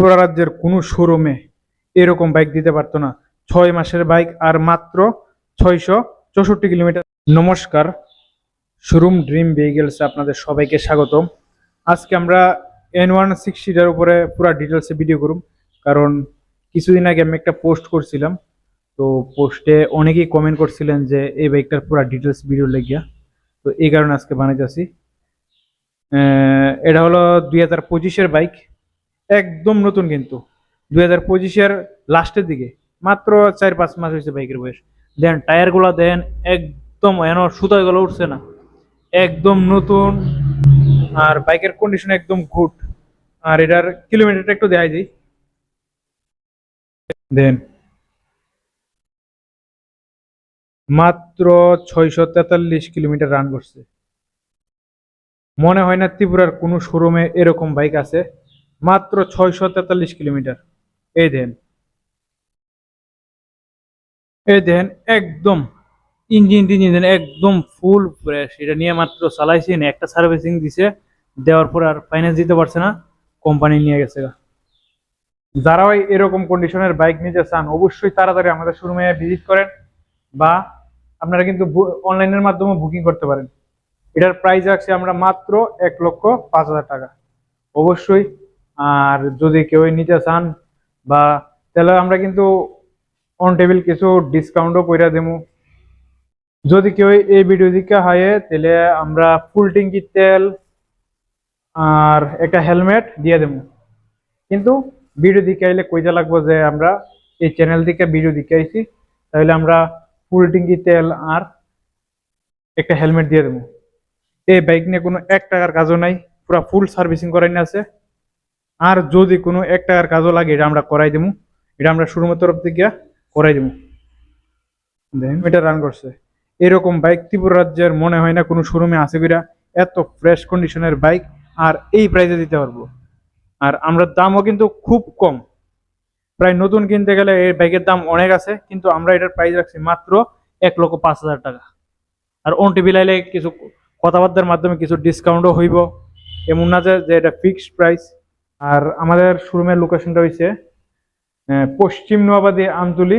পুরা রাজ্যের কোনো শোরুমে এরকম বাইক দিতে পারতো না। 6 মাসের বাইক আর মাত্র 664 কিলোমিটার। নমস্কার, শোরুম ড্রিম ভেহিকেলসে আপনাদের সবাইকে স্বাগতম। আজকে আমরা N160 উপরে পুরা ডিটেলসে ভিডিও করুম, কারণ কিছুদিন আগে আমি একটা পোস্ট করছিলাম। তো পোস্টে অনেকেই কমেন্ট করছিলেন যে এই বাইকটার পুরা ডিটেলস ভিডিও লেগিয়া, তো এই কারণে আজকে বানাইতেছি। এটা হলো 2025-এর বাইক, একদম নতুন, কিন্তু 2025-এর লাস্টের দিকে, মাত্র 4-5 মাস হয়েছে বাইকের বয়স। দেন টায়ার গুলা দেন, একদম এন সুতায় গুলো উঠছে না, একদম নতুন। আর বাইকের কন্ডিশন একদম গুড। আর এটার কিলোমিটারটা একটু দেখাই দিই। দেন মাত্র 643 কিলোমিটার রান করছে। মনে হয় না ত্রিপুরার কোনো শোরুমে এরকম বাইক আছে। মাত্র 643 কিলোমিটার। এই দেন, এই দেন, একদম ইঞ্জিন টিঞ্জিন দেন একদম ফুল ফ্রেশ। এটা নিয়ে মাত্র চালাইছি না, একটা সার্ভিসিং দিছে, দেওয়ার পর আর ফাইন্যান্স দিতে পারছে না, কোম্পানি নিয়ে গেছে। যারা ওই এরকম কন্ডিশনের বাইক নিতে চান অবশ্যই তাড়াতাড়ি আমাদের শোরুমে ভিজিট করেন, বা আপনারা কিন্তু অনলাইনের মাধ্যমে বুকিং করতে পারেন। এটার প্রাইস আছে আমরা মাত্র 1,05,000 টাকা অবশ্যই। আর যদি কেউ নিতে চান বা, তাহলে আমরা কিন্তু অন টেবিল কিছু ডিসকাউন্টও কইরা দেবো। যদি কেউ এই ভিডিও দিকে হয় তাহলে আমরা ফুল ট্যাঙ্কি তেল আর একটা হেলমেট দিয়ে দেবো। কিন্তু ভিডিও দিকে আইলে কইতে লাগবো যে আমরা এই চ্যানেল থেকে ভিডিও দিকে আইছি, তাহলে আমরা ফুল ট্যাঙ্কি তেল আর একটা হেলমেট দিয়ে দেবো। এই বাইক নিয়ে কোনো 1 টাকার কাজও নাই, পুরো ফুল সার্ভিসিং করাই আছে। আর যদি কোনো 1 টাকার কাজও লাগে এটা আমরা করাই দেবো, এটা আমরা শোরুমের তরফ থেকে করাই দেবো। দেখেন এটা রান করছে। এরকম বাইক ত্রিপুরা রাজ্যের মনে হয় না কোনো শোরুমে আছে কিনা, এত ফ্রেশ কন্ডিশনের বাইক আর এই প্রাইসে দিতে পারবো। আর আমরা দামও কিন্তু খুব কম, প্রায় নতুন কিনতে গেলে এই বাইকের দাম অনেক আছে, কিন্তু আমরা এটার প্রাইস রাখছি মাত্র 1,05,000 টাকা। আর অন টিভি লাইলে কিছু কথাবার্তার মাধ্যমে কিছু ডিসকাউন্টও হইব, এমন না যে এটা ফিক্সড প্রাইস। আর আমাদের শোরুমের লোকেশনটা হয়েছে পশ্চিম নোয়াবাদী আমতলি